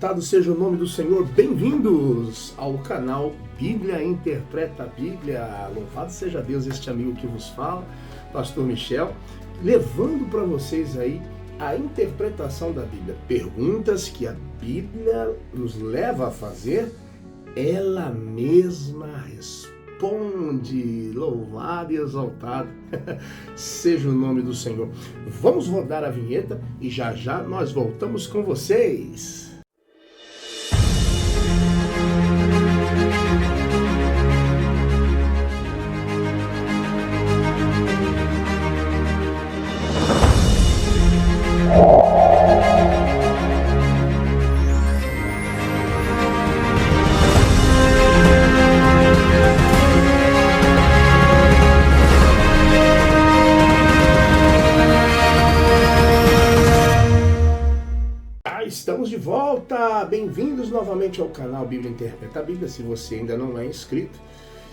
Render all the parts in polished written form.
exaltado seja o nome do Senhor. Bem-vindos ao canal Bíblia Interpreta a Bíblia. Louvado seja Deus, este amigo que vos fala, Pastor Michel, levando para vocês aí a interpretação da Bíblia. Perguntas que a Bíblia nos leva a fazer, ela mesma responde. Louvado e exaltado seja o nome do Senhor. Vamos rodar a vinheta e já já nós voltamos com vocês. Estamos de volta! Bem-vindos novamente ao canal Bíblia Interpreta a Bíblia. Se você ainda não é inscrito,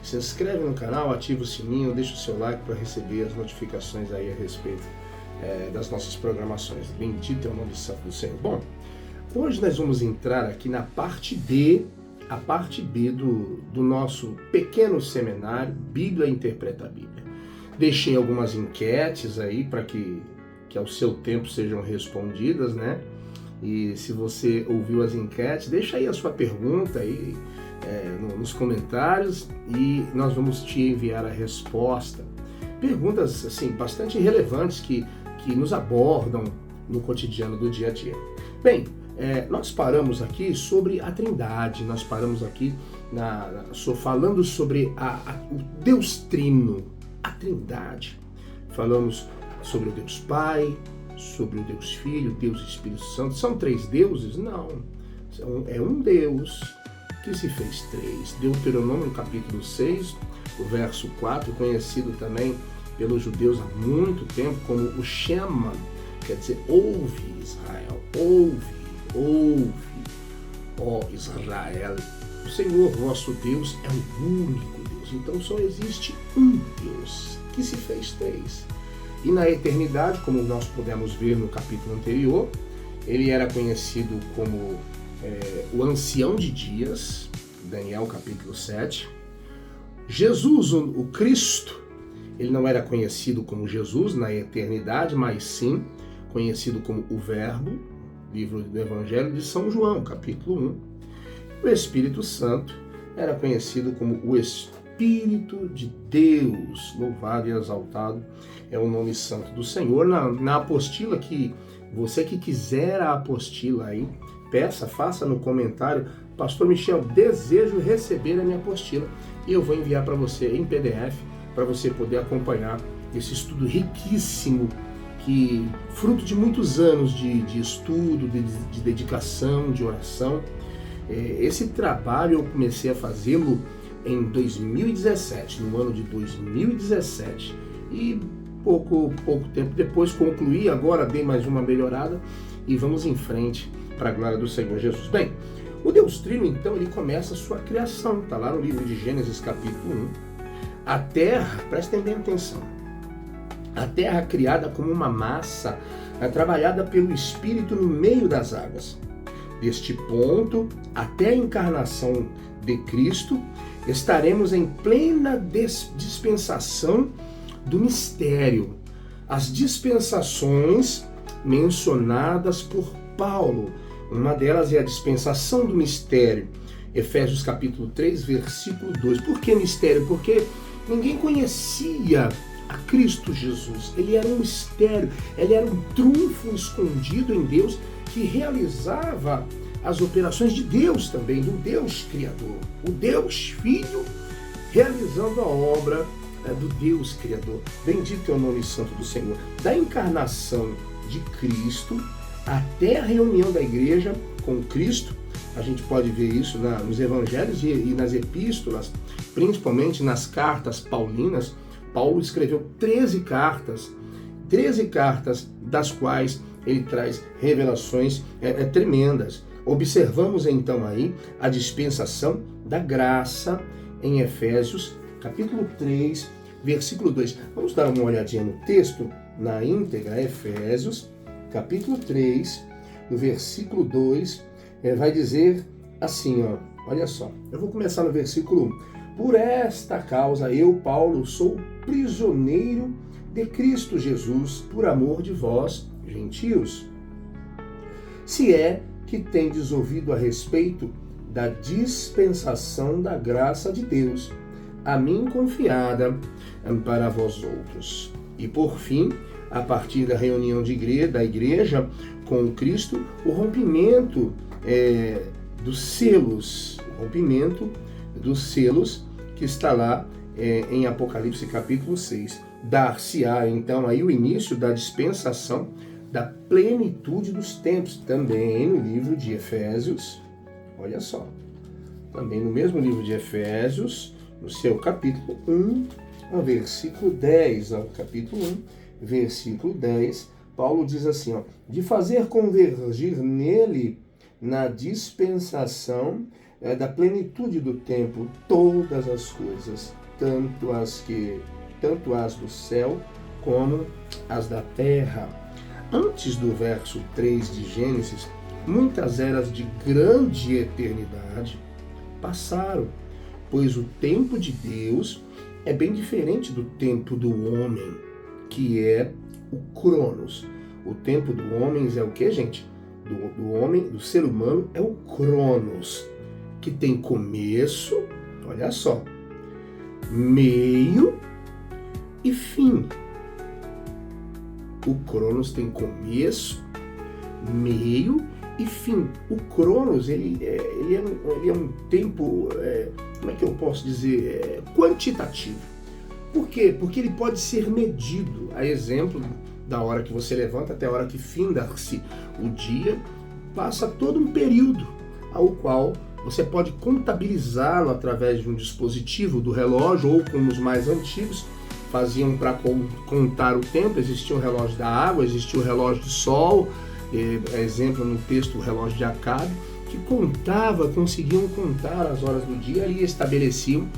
se inscreve no canal, ativa o sininho, deixa o seu like para receber as notificações aí a respeito das nossas programações. Bendito é o nome do Senhor. Bom, hoje nós vamos entrar aqui na parte B, a parte B do nosso pequeno seminário Bíblia Interpreta a Bíblia. Deixei algumas enquetes aí para que ao seu tempo sejam respondidas, né? E se você ouviu as enquetes, deixa aí a sua pergunta aí nos comentários e nós vamos te enviar a resposta. Perguntas assim bastante relevantes que nos abordam no cotidiano do dia a dia. Bem, nós paramos aqui sobre a Trindade, nós paramos aqui falando sobre o Deus Trino, a Trindade. Falamos sobre o Deus Pai, sobre o Deus Filho, Deus Espírito Santo. São três deuses? Não. É um Deus que se fez três. Deuteronômio capítulo 6, o verso 4, conhecido também pelos judeus há muito tempo como o Shema, quer dizer, ouve Israel, ouve, ó Israel. O Senhor, vosso Deus, é o único Deus. Então só existe um Deus que se fez três. E na eternidade, como nós pudemos ver no capítulo anterior, ele era conhecido como o ancião de dias, Daniel capítulo 7. Jesus, o Cristo, ele não era conhecido como Jesus na eternidade, mas sim conhecido como o Verbo, livro do Evangelho de São João, capítulo 1. O Espírito Santo era conhecido como o Espírito de Deus, louvado e exaltado é o nome santo do Senhor. Na apostila, que você que quiser a apostila aí, faça no comentário, Pastor Michel, desejo receber a minha apostila, e eu vou enviar para você em PDF, para você poder acompanhar esse estudo riquíssimo, que fruto de muitos anos de estudo, de dedicação, de oração. Esse trabalho eu comecei a fazê-lo em 2017, no ano de 2017, e pouco tempo depois concluí, agora dei mais uma melhorada e vamos em frente para a glória do Senhor Jesus. Bem, o Deus Trino então ele começa a sua criação, está lá no livro de Gênesis capítulo 1. A terra, prestem bem atenção, a terra criada como uma massa, trabalhada pelo Espírito no meio das águas. Deste ponto até a encarnação de Cristo, estaremos em plena dispensação do mistério. As dispensações mencionadas por Paulo, uma delas é a dispensação do mistério, Efésios capítulo 3, versículo 2. Por que mistério? Porque ninguém conhecia a Cristo Jesus. Ele era um mistério, ele era um trunfo escondido em Deus que realizava as operações de Deus também, do Deus Criador. O Deus Filho realizando a obra do Deus Criador. Bendito é o nome santo do Senhor. Da encarnação de Cristo até a reunião da igreja com Cristo, a gente pode ver isso nos evangelhos e nas epístolas, principalmente nas cartas paulinas. Paulo escreveu 13 cartas, das quais ele traz revelações tremendas. Observamos então aí a dispensação da graça em Efésios capítulo 3, versículo 2. Vamos dar uma olhadinha no texto, na íntegra, Efésios capítulo 3, no versículo 2, vai dizer assim, ó, olha só, eu vou começar no versículo 1. Por esta causa eu, Paulo, sou prisioneiro de Cristo Jesus, por amor de vós, gentios. Se é que tendes ouvido a respeito da dispensação da graça de Deus, a mim confiada para vós outros. E por fim, a partir da reunião da igreja com Cristo, o rompimento dos selos, que está lá em Apocalipse capítulo 6. Dar-se-á então aí o início da dispensação da plenitude dos tempos, também no livro de Efésios, olha só, também no mesmo livro de Efésios, no seu capítulo 1, ao versículo 10, ao capítulo 1, versículo 10, Paulo diz assim, ó, de fazer convergir nele, na dispensação da plenitude do tempo, todas as coisas, tanto as do céu como as da terra. Antes do verso 3 de Gênesis, muitas eras de grande eternidade passaram, pois o tempo de Deus é bem diferente do tempo do homem, que é o Cronos. O tempo do homem é o que, gente? Do homem, do ser humano, é o Cronos, que tem começo, olha só, meio e fim. O Cronos tem começo, meio e fim. O Cronos, ele é um tempo, como é que eu posso dizer, quantitativo. Por quê? Porque ele pode ser medido, a exemplo da hora que você levanta até a hora que finda-se o dia, passa todo um período ao qual você pode contabilizá-lo através de um dispositivo do relógio, ou como os mais antigos faziam para contar o tempo. Existia o relógio da água, existia o relógio do sol, exemplo no texto o relógio de Acabe, que conseguiam contar as horas do dia e estabeleciam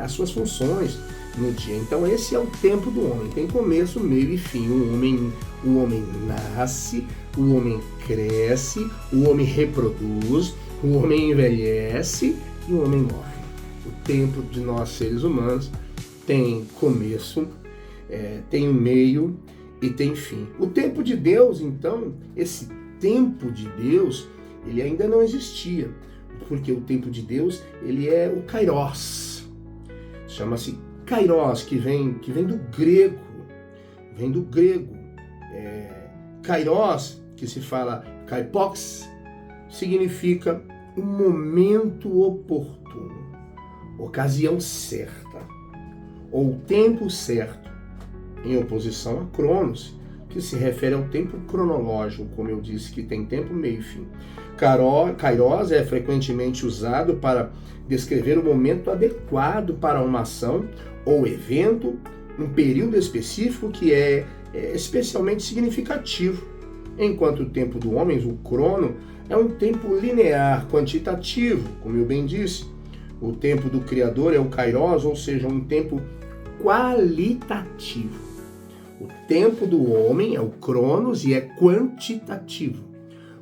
as suas funções no dia. Então esse é o tempo do homem, tem começo, meio e fim. O homem nasce, o homem cresce, o homem reproduz, o homem envelhece e o homem morre. O tempo de nós seres humanos tem começo, tem meio e tem fim. O tempo de Deus, então, esse tempo de Deus, ele ainda não existia, porque o tempo de Deus, ele é o Kairos. Chama-se Kairos, que vem do grego. Kairos, que se fala kaipox, significa um momento oportuno, ocasião certa, ou tempo certo, em oposição a Cronos, que se refere ao tempo cronológico, como eu disse, que tem tempo, meio e fim. Kairos é frequentemente usado para descrever o momento adequado para uma ação ou evento, um período específico que é especialmente significativo, enquanto o tempo do homem, o crono, é um tempo linear, quantitativo, como eu bem disse. O tempo do Criador é o Kairos, ou seja, um tempo qualitativo. O tempo do homem é o Cronos e é quantitativo.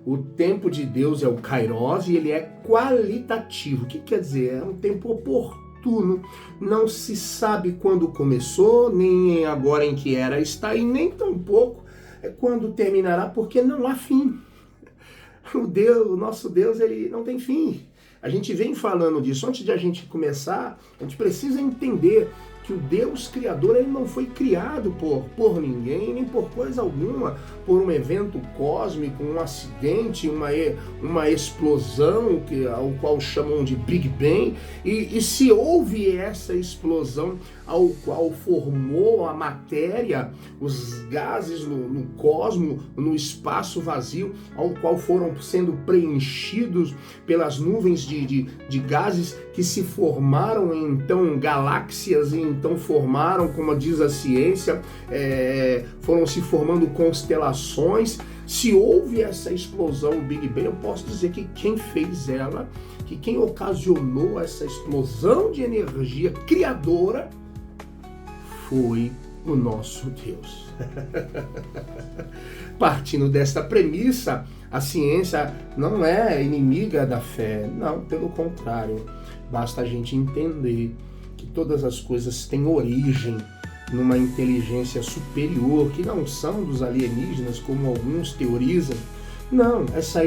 O tempo de Deus é o Kairos e ele é qualitativo. O que quer dizer? É um tempo oportuno. Não se sabe quando começou, nem agora em que era está, e nem tampouco quando terminará, porque não há fim. O nosso Deus, ele não tem fim. A gente vem falando disso. Antes de a gente começar, a gente precisa entender que o Deus Criador, ele não foi criado por ninguém, nem por coisa alguma, por um evento cósmico, um acidente, uma explosão, ao qual chamam de Big Bang, e se houve essa explosão ao qual formou a matéria, os gases no cosmos, no espaço vazio, ao qual foram sendo preenchidos pelas nuvens de gases que se formaram então galáxias, e então formaram, como diz a ciência, foram se formando constelações. Se houve essa explosão, o Big Bang, eu posso dizer que quem fez ela, que quem ocasionou essa explosão de energia criadora, foi o nosso Deus. Partindo desta premissa, a ciência não é inimiga da fé. Não, pelo contrário. Basta a gente entender que todas as coisas têm origem numa inteligência superior, que não são dos alienígenas, como alguns teorizam. Não, essa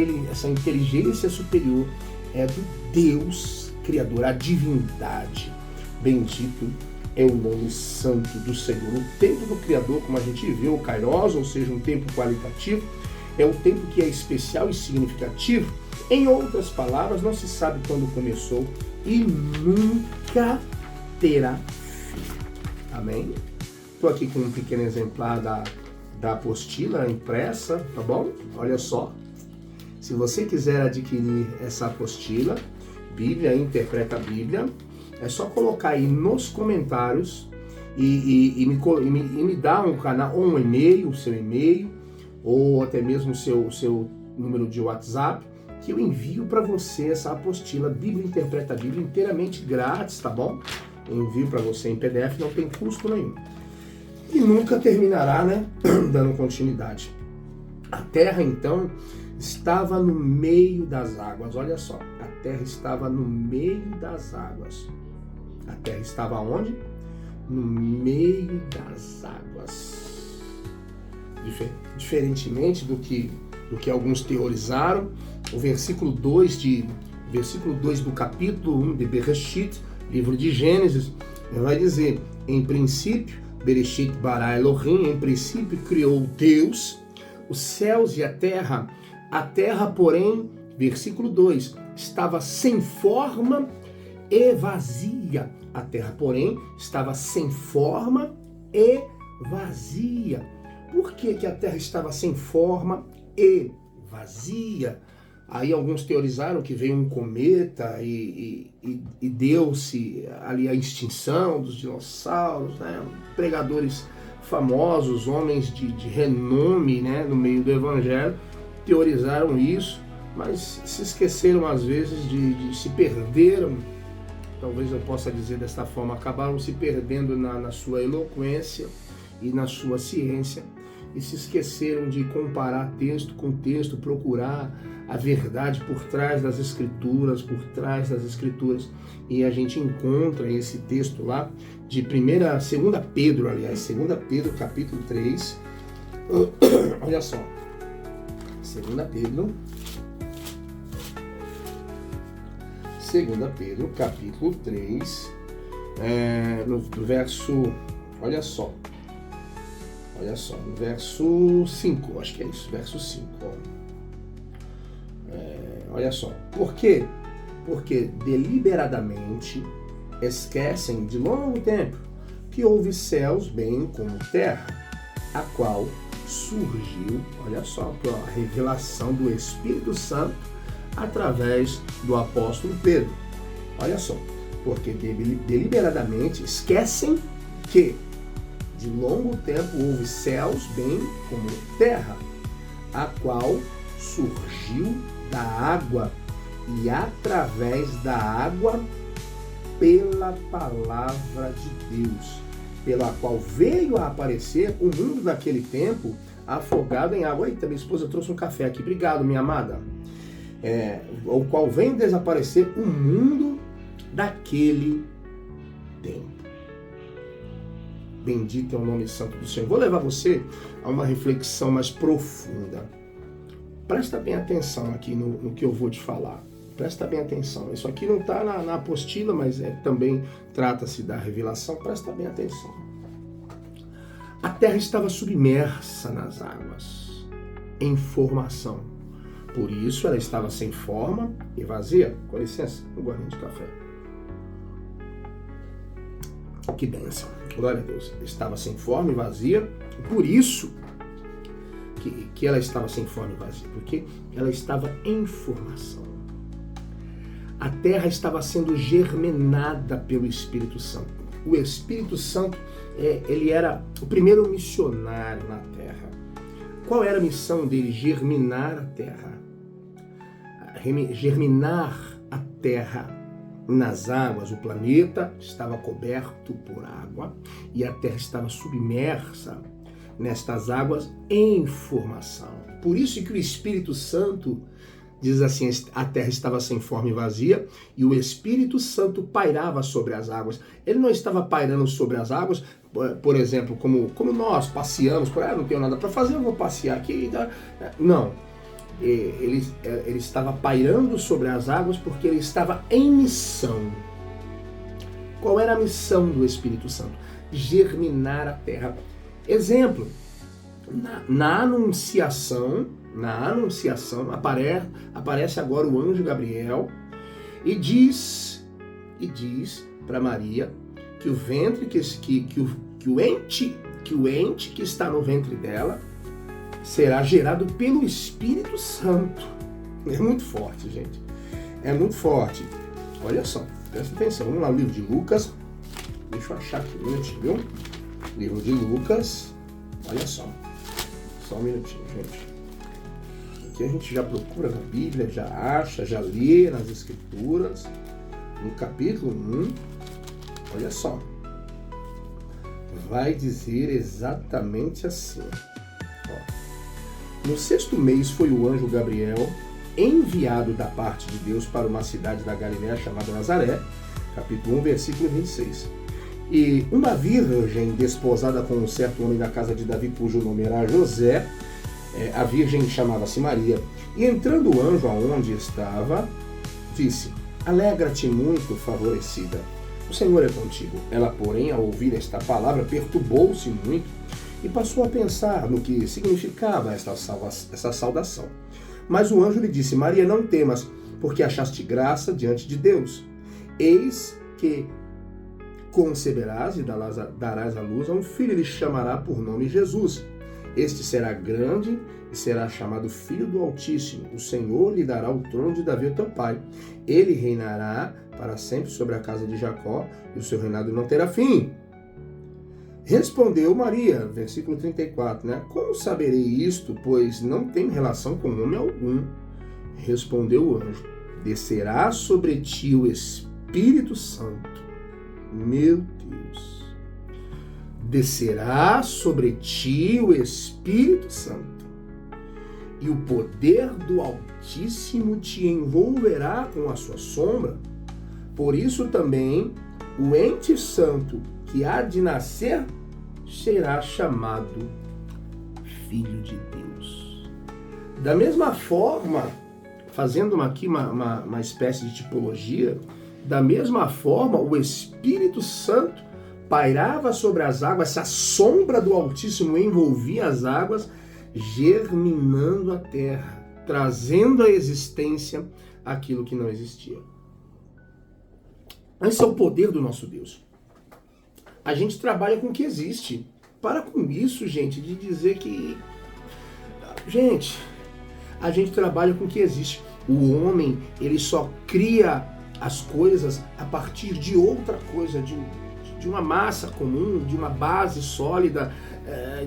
inteligência superior é do Deus Criador, a divindade. Bendito é o nome santo do Senhor. O tempo do Criador, como a gente viu, o Kairos, ou seja, um tempo qualitativo, é um tempo que é especial e significativo. Em outras palavras, não se sabe quando começou e nunca terá fim. Amém? Estou aqui com um pequeno exemplar da apostila impressa, tá bom? Olha só. Se você quiser adquirir essa apostila, Bíblia Interpreta a Bíblia, é só colocar aí nos comentários e me dar um canal, ou um e-mail, o seu e-mail, ou até mesmo o seu número de WhatsApp, que eu envio para você essa apostila Bíblia Interpreta a Bíblia inteiramente grátis, tá bom? Eu envio para você em PDF, não tem custo nenhum. E nunca terminará, né? Dando continuidade. A terra, então, estava no meio das águas. Olha só, a terra estava no meio das águas. A terra estava onde? No meio das águas. Diferentemente do que alguns teorizaram, o versículo 2 do capítulo 1 de Bereshit, livro de Gênesis, vai dizer, em princípio, Bereshit bara Elohim, em princípio criou Deus os céus e a terra, porém, versículo 2, estava sem forma e vazia. A terra, porém, estava sem forma e vazia. Por que a terra estava sem forma e vazia? Aí alguns teorizaram que veio um cometa e deu-se ali a extinção dos dinossauros, né? Pregadores famosos, homens de renome, né? No meio do evangelho, teorizaram isso, mas se esqueceram às vezes de se perderam, talvez eu possa dizer desta forma, acabaram se perdendo na sua eloquência e na sua ciência, e se esqueceram de comparar texto com texto, procurar a verdade por trás das escrituras, e a gente encontra esse texto lá de 2 Pedro, capítulo 3, olha só, 2 Pedro, capítulo 3, no verso, olha só, no verso 5, acho que é isso, verso 5, olha só, por quê? Porque deliberadamente esquecem de longo tempo que houve céus bem como terra, a qual surgiu, olha só, a revelação do Espírito Santo através do apóstolo Pedro. Olha só, porque deliberadamente esquecem que de longo tempo houve céus bem como terra, a qual surgiu da água e através da água pela palavra de Deus, pela qual veio a aparecer o mundo daquele tempo afogado em água. Eita, minha esposa trouxe um café aqui, obrigado, minha amada. O qual vem desaparecer o mundo daquele tempo. Bendito é o nome santo do Senhor. Vou levar você a uma reflexão mais profunda. Presta bem atenção aqui no que eu vou te falar. Presta bem atenção. Isso aqui não está na apostila, mas também trata-se da revelação. Presta bem atenção. A terra estava submersa nas águas, em formação. Por isso ela estava sem forma e vazia. Com licença, um golinho de café. Que bênção. Glória a Deus. Estava sem forma e vazia. Por isso que ela estava sem forma e vazia. Porque ela estava em formação. A terra estava sendo germinada pelo Espírito Santo. O Espírito Santo, ele era o primeiro missionário na terra. Qual era a missão dele? Germinar a terra. Germinar a terra nas águas, o planeta estava coberto por água e a Terra estava submersa nestas águas em formação. Por isso que o Espírito Santo diz assim, a Terra estava sem forma e vazia e o Espírito Santo pairava sobre as águas. Ele não estava pairando sobre as águas, por exemplo, como nós passeamos, não tenho nada para fazer, eu vou passear aqui. Não. Ele estava pairando sobre as águas porque ele estava em missão. Qual era a missão do Espírito Santo? Germinar a terra. Exemplo, na Anunciação aparece agora o anjo Gabriel e diz para Maria que o ventre, que o ente que está no ventre dela será gerado pelo Espírito Santo. É muito forte, gente. É muito forte. Olha só, presta atenção. Vamos lá, o livro de Lucas. Deixa eu achar aqui um minutinho, viu? Livro de Lucas. Olha só. Só um minutinho, gente. Aqui a gente já procura na Bíblia, já acha, já lê nas Escrituras. No capítulo 1, olha só. Vai dizer exatamente assim. No 6º mês foi o anjo Gabriel enviado da parte de Deus para uma cidade da Galiléia chamada Nazaré, capítulo 1, versículo 26. E uma virgem desposada com um certo homem da casa de Davi, cujo nome era José, a virgem chamava-se Maria, e entrando o anjo aonde estava, disse: Alegra-te muito, favorecida, o Senhor é contigo. Ela, porém, ao ouvir esta palavra, perturbou-se muito e passou a pensar no que significava essa saudação. Mas o anjo lhe disse: Maria, não temas, porque achaste graça diante de Deus. Eis que conceberás e darás à luz a um filho, e lhe chamará por nome Jesus. Este será grande e será chamado Filho do Altíssimo. O Senhor lhe dará o trono de Davi, teu pai. Ele reinará para sempre sobre a casa de Jacó, e o seu reinado não terá fim. Respondeu Maria, versículo 34, né? Como saberei isto, pois não tenho relação com homem algum? Respondeu o anjo: descerá sobre ti o Espírito Santo. Meu Deus. Descerá sobre ti o Espírito Santo, e o poder do Altíssimo te envolverá com a sua sombra. Por isso também o ente santo que há de nascer será chamado Filho de Deus. Da mesma forma, fazendo aqui uma espécie de tipologia, da mesma forma o Espírito Santo pairava sobre as águas, essa sombra do Altíssimo envolvia as águas, germinando a terra, trazendo à existência aquilo que não existia. Esse é o poder do nosso Deus. A gente trabalha com o que existe. Para com isso, gente, de dizer que... Gente, a gente trabalha com o que existe. O homem, ele só cria as coisas a partir de outra coisa, de uma massa comum, de uma base sólida,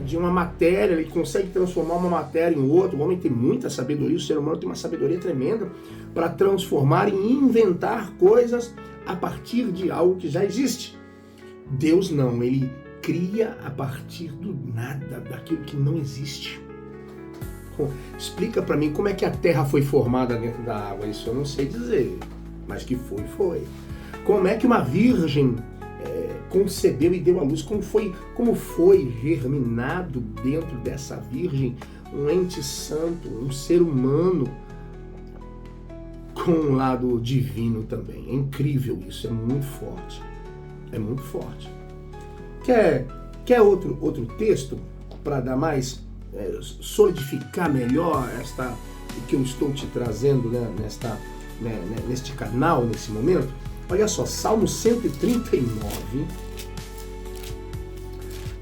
de uma matéria. Ele consegue transformar uma matéria em outra. O homem tem muita sabedoria, o ser humano tem uma sabedoria tremenda para transformar e inventar coisas a partir de algo que já existe. Deus não, ele cria a partir do nada, daquilo que não existe. Explica para mim como é que a terra foi formada dentro da água. Isso eu não sei dizer, mas que foi. Como é que uma virgem concebeu e deu à luz? Como foi germinado dentro dessa virgem um ente santo, um ser humano com um lado divino também. É incrível isso, é muito forte. É muito forte. Quer outro texto para dar mais, solidificar melhor o que eu estou te trazendo, né, neste canal, nesse momento? Olha só, Salmo 139.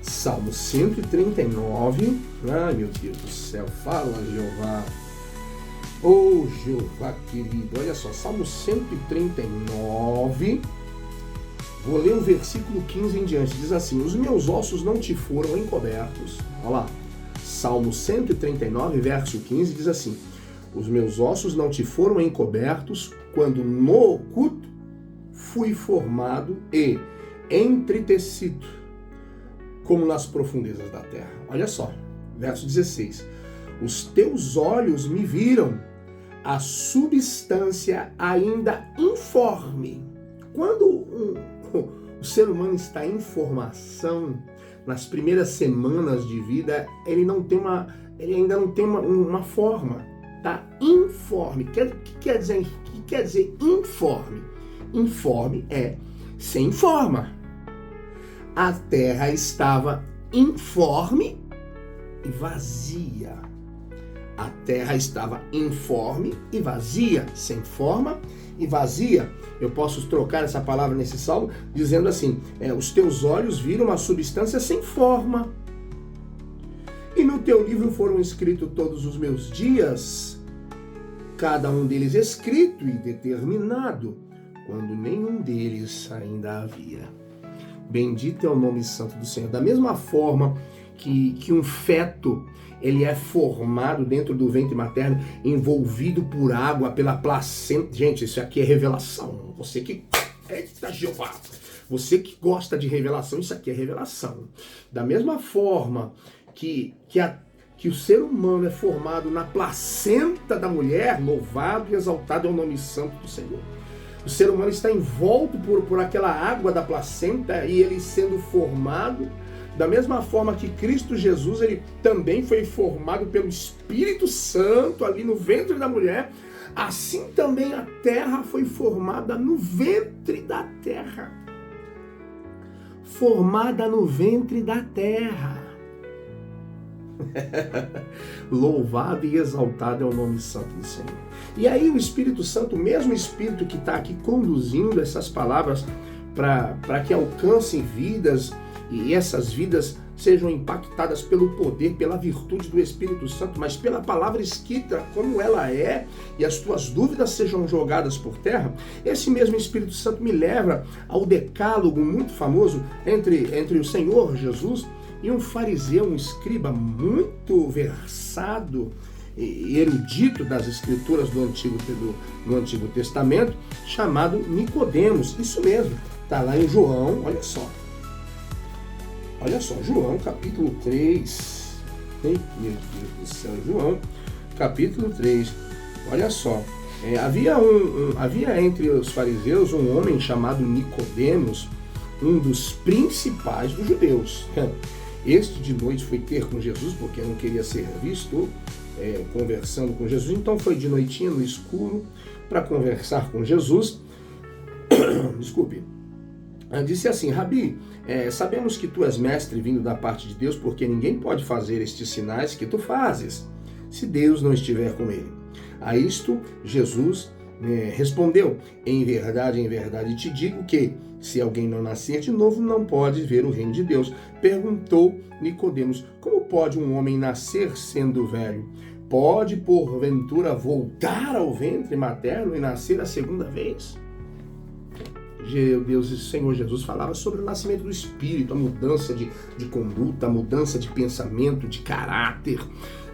Salmo 139. Ai, meu Deus do céu, fala, Jeová. Oh, Jeová querido. Olha só, Salmo 139. Vou ler o versículo 15 em diante. Diz assim: os meus ossos não te foram encobertos. Olha lá. Salmo 139, verso 15, diz assim: os meus ossos não te foram encobertos quando no oculto fui formado e entretecido como nas profundezas da terra. Olha só, verso 16. Os teus olhos me viram a substância ainda informe. Quando o ser humano está em formação, nas primeiras semanas de vida, ele ainda não tem uma forma, tá? Informe. O que quer dizer informe? Informe é sem forma. A terra estava informe e vazia. A terra estava informe e vazia, sem forma e vazia. Eu posso trocar essa palavra nesse salmo dizendo assim: os teus olhos viram uma substância sem forma. E no teu livro foram escritos todos os meus dias, cada um deles escrito e determinado, quando nenhum deles ainda havia. Bendito é o nome santo do Senhor. Da mesma forma que um feto, ele é formado dentro do ventre materno, envolvido por água, pela placenta. Gente, isso aqui é revelação. Você que... Eita, Jeová! Você que gosta de revelação, isso aqui é revelação. Da mesma forma que o ser humano é formado na placenta da mulher, louvado e exaltado é o nome santo do Senhor. O ser humano está envolto por aquela água da placenta e ele sendo formado, da mesma forma que Cristo Jesus, ele também foi formado pelo Espírito Santo ali no ventre da mulher, assim também a terra foi formada no ventre da terra. Formada no ventre da terra. Louvado e exaltado é o nome santo do Senhor. E aí o Espírito Santo, o mesmo Espírito que está aqui conduzindo essas palavras para que alcancem vidas e essas vidas sejam impactadas pelo poder, pela virtude do Espírito Santo, mas pela palavra escrita como ela é, e as tuas dúvidas sejam jogadas por terra, esse mesmo Espírito Santo me leva ao decálogo muito famoso entre o Senhor Jesus e um fariseu, um escriba muito versado e erudito das escrituras do Antigo Testamento, chamado Nicodemos. Isso mesmo, está lá em João, olha só, João capítulo 3, meu Deus do céu, João capítulo 3, olha só, havia entre os fariseus um homem chamado Nicodemos, um dos principais dos judeus. Este de noite foi ter com Jesus, porque não queria ser visto conversando com Jesus, então foi de noitinha no escuro para conversar com Jesus. Desculpe. Disse assim: Rabi, sabemos que tu és mestre vindo da parte de Deus, porque ninguém pode fazer estes sinais que tu fazes, se Deus não estiver com ele. A isto Jesus respondeu: em verdade te digo que, se alguém não nascer de novo, não pode ver o reino de Deus. Perguntou Nicodemos: como pode um homem nascer sendo velho? Pode, porventura, voltar ao ventre materno e nascer a segunda vez? Deus e o Senhor Jesus falava sobre o nascimento do Espírito, a mudança de conduta, a mudança de pensamento, de caráter,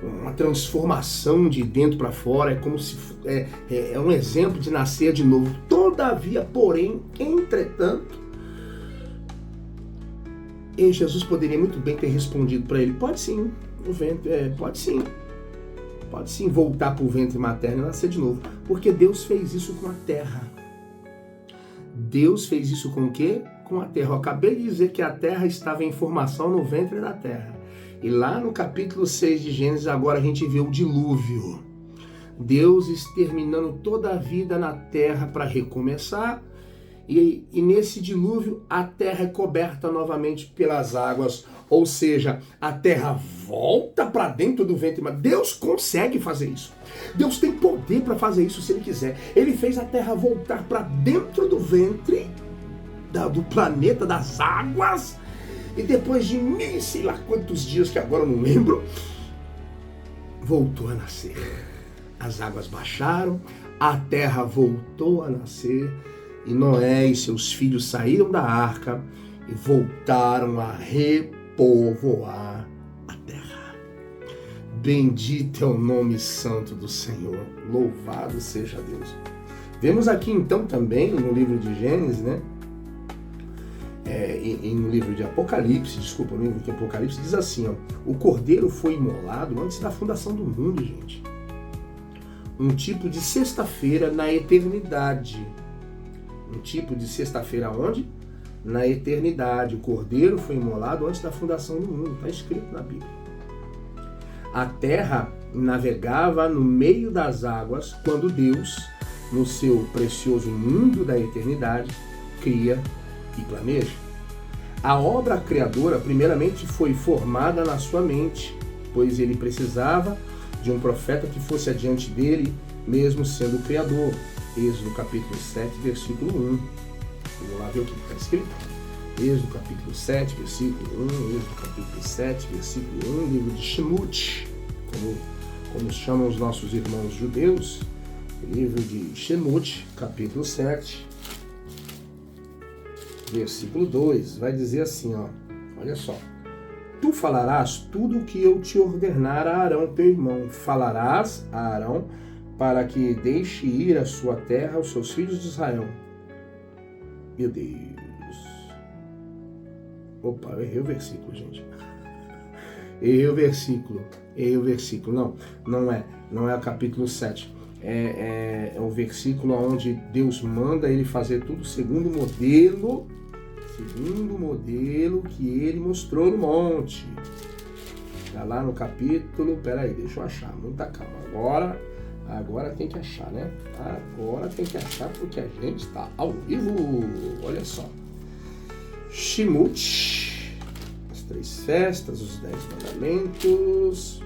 uma transformação de dentro para fora. É como se é um exemplo de nascer de novo. Todavia, porém, entretanto, e Jesus poderia muito bem ter respondido para ele: pode sim, o ventre, pode sim voltar para o ventre materno e nascer de novo, porque Deus fez isso com a terra. Deus fez isso com o quê? Com a terra. Eu acabei de dizer que a terra estava em formação no ventre da terra. E lá no capítulo 6 de Gênesis, agora a gente vê o dilúvio. Deus exterminando toda a vida na terra para recomeçar. E nesse dilúvio, a terra é coberta novamente pelas águas. Ou seja, a terra volta para dentro do ventre. Mas Deus consegue fazer isso. Deus tem poder para fazer isso se Ele quiser. Ele fez a terra voltar para dentro do ventre, do planeta, das águas. E depois de sei lá quantos dias, que agora eu não lembro, voltou a nascer. As águas baixaram, a terra voltou a nascer. E Noé e seus filhos saíram da arca e voltaram a repovoar a terra. Bendito é o nome santo do Senhor. Louvado seja Deus. Vemos aqui então também no livro de Gênesis, né? E no livro de Apocalipse, no livro de Apocalipse diz assim, ó, o cordeiro foi imolado antes da fundação do mundo, gente. Um tipo de sexta-feira na eternidade. Um tipo de sexta-feira onde? Na eternidade. O cordeiro foi imolado antes da fundação do mundo. Está escrito na Bíblia. A terra navegava no meio das águas quando Deus, no seu precioso mundo da eternidade, cria e planeja. A obra criadora primeiramente foi formada na sua mente, pois ele precisava de um profeta que fosse adiante dele, mesmo sendo o criador. Êxodo capítulo 7, versículo 1. Vamos lá ver o que está escrito. Êxodo capítulo 7, versículo 1, Êxodo capítulo 7, versículo 1, livro de Shemot, como chamam os nossos irmãos judeus, livro de Shemot, capítulo 7, versículo 2, vai dizer assim, ó, olha só. Tu falarás tudo o que eu te ordenar a Arão, teu irmão. Falarás a Arão para que deixe ir a sua terra os seus filhos de Israel. Meu Deus. Opa, eu errei o versículo, gente. Errei o versículo. Não é o capítulo 7. É o versículo onde Deus manda ele fazer tudo segundo o modelo que ele mostrou no monte. Está lá no capítulo, peraí, deixa eu achar, muita calma. Agora tem que achar, né? Agora tem que achar porque a gente está ao vivo. Olha só. Shemot, as 3 festas, os 10 mandamentos,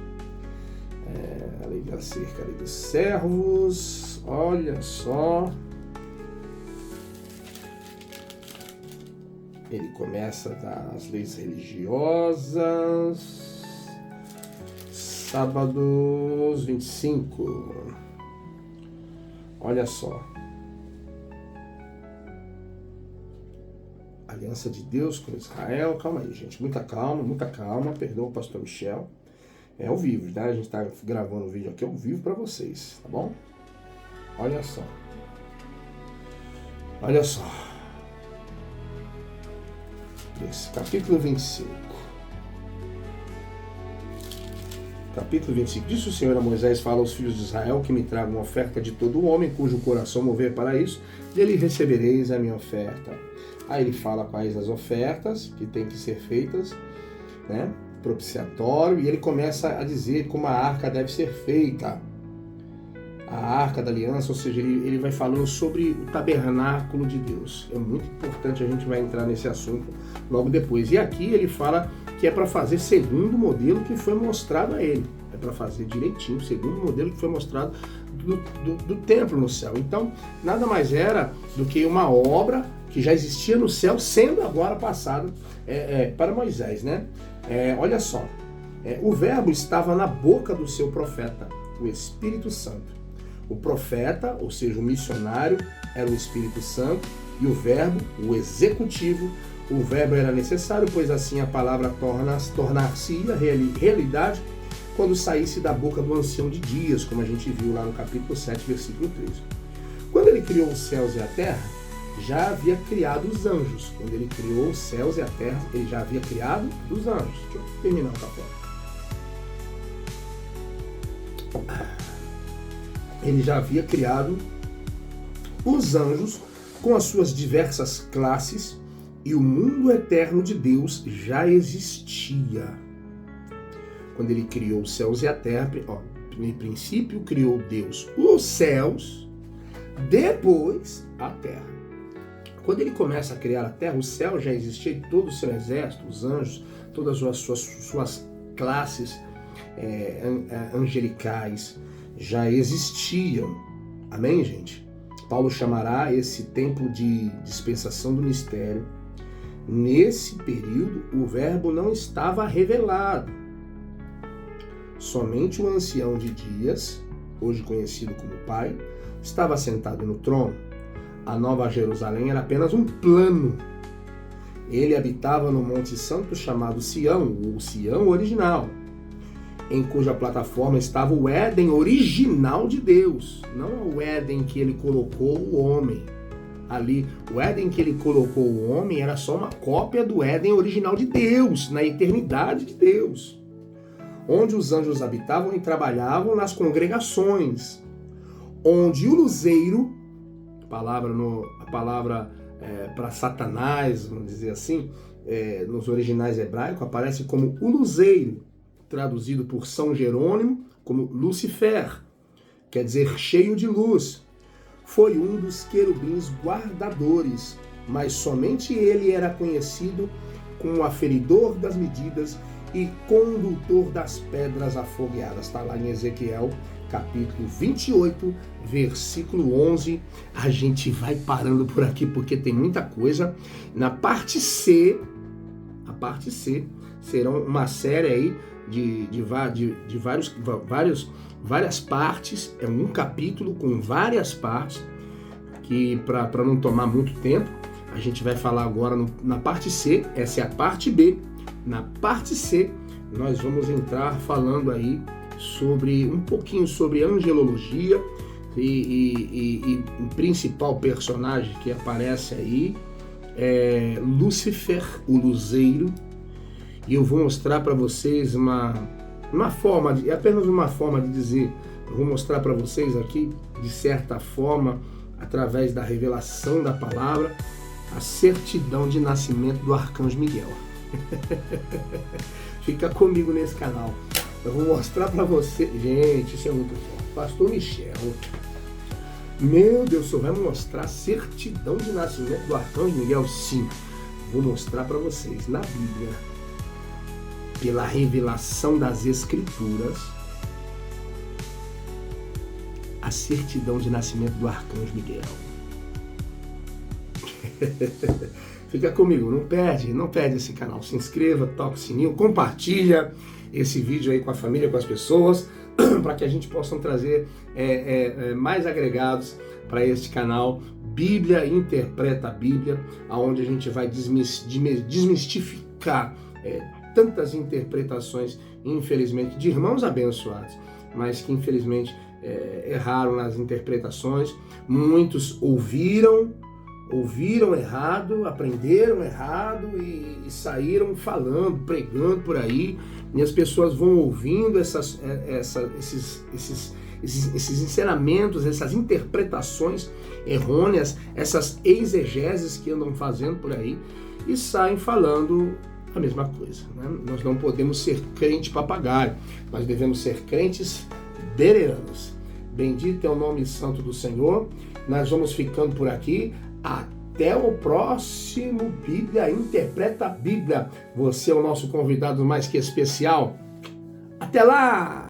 a lei acerca dos servos, olha só. Ele começa das leis religiosas, sábados 25, olha só. Aliança de Deus com Israel. Calma aí, gente. Muita calma. Perdoa o pastor Michel. É ao vivo, tá? A gente tá gravando o vídeo aqui ao vivo para vocês, tá bom? Olha só. Esse capítulo 25. Capítulo 25. Disse o Senhor a Moisés: fala aos filhos de Israel que me tragam uma oferta de todo homem cujo coração mover para isso, dele recebereis a minha oferta. Aí ele fala quais as ofertas que tem que ser feitas, né? Propiciatório, e ele começa a dizer como a arca deve ser feita. A arca da aliança, ou seja, ele vai falando sobre o tabernáculo de Deus. É muito importante, a gente vai entrar nesse assunto logo depois. E aqui ele fala que é para fazer segundo o modelo que foi mostrado a ele. É para fazer direitinho, segundo o modelo que foi mostrado do templo no céu. Então, nada mais era do que uma obra que já existia no céu, sendo agora passada para Moisés, né? Olha só, o verbo estava na boca do seu profeta, o Espírito Santo. O profeta, ou seja, o missionário, era o Espírito Santo, e o verbo, o executivo, o verbo era necessário, pois assim a palavra tornar-se-ia realidade quando saísse da boca do ancião de dias, como a gente viu lá no capítulo 7, versículo 13. Quando ele criou os céus e a terra, já havia criado os anjos. Quando ele criou os céus e a terra, ele já havia criado os anjos. Deixa eu terminar o café. Ele já havia criado os anjos com as suas diversas classes, e o mundo eterno de Deus já existia. Quando ele criou os céus e a terra, no princípio criou Deus os céus, depois a terra. Quando ele começa a criar a terra, o céu já existia e todo o seu exército, os anjos, todas as suas classes angelicais já existiam. Amém, gente? Paulo chamará esse tempo de dispensação do mistério. Nesse período, o verbo não estava revelado. Somente o ancião de dias, hoje conhecido como Pai, estava sentado no trono. A Nova Jerusalém era apenas um plano. Ele habitava no Monte Santo chamado Sião, o Sião original. em cuja plataforma estava o Éden original de Deus, não o Éden que ele colocou o homem. Ali, o Éden que ele colocou o homem era só uma cópia do Éden original de Deus, na eternidade de Deus, onde os anjos habitavam e trabalhavam nas congregações, onde o luzeiro, a palavra para Satanás, vamos dizer assim, nos originais hebraicos, aparece como o luzeiro, traduzido por São Jerônimo como Lucifer, quer dizer cheio de luz. Foi um dos querubins guardadores, mas somente ele era conhecido como aferidor das medidas e condutor das pedras afogueadas. Está lá em Ezequiel, capítulo 28, versículo 11. A gente vai parando por aqui porque tem muita coisa. Na parte C, a parte C, serão uma série aí de várias partes, é um capítulo com várias partes, que para não tomar muito tempo, a gente vai falar agora na parte C, essa é a parte B. Na parte C, nós vamos entrar falando aí um pouquinho sobre angelologia e o principal personagem que aparece aí é Lúcifer, o luzeiro. E eu vou mostrar para vocês apenas uma forma de dizer, eu vou mostrar para vocês aqui, de certa forma, através da revelação da palavra, a certidão de nascimento do arcanjo Miguel. Fica comigo nesse canal. Eu vou mostrar para você. Gente, isso é muito forte. Pastor Michel, meu Deus, o senhor vai mostrar a certidão de nascimento do arcanjo Miguel? Sim, vou mostrar para vocês na Bíblia, pela revelação das Escrituras, a certidão de nascimento do arcanjo Miguel. Fica comigo, não perde esse canal. Se inscreva, toque o sininho, compartilha esse vídeo aí com a família, com as pessoas, para que a gente possa trazer mais agregados para este canal. Bíblia Interpreta a Bíblia, onde a gente vai desmistificar tantas interpretações, infelizmente, de irmãos abençoados, mas que infelizmente erraram nas interpretações. Muitos ouviram errado, aprenderam errado e saíram falando, pregando por aí, e as pessoas vão ouvindo esses ensinamentos, essas interpretações errôneas, essas exegeses que andam fazendo por aí, e saem falando a mesma coisa, né? Nós não podemos ser crente papagaio, nós devemos ser crentes bereanos. Bendito é o nome santo do Senhor. Nós vamos ficando por aqui. Até o próximo Bíblia Interpreta a Bíblia. Você é o nosso convidado mais que especial. Até lá!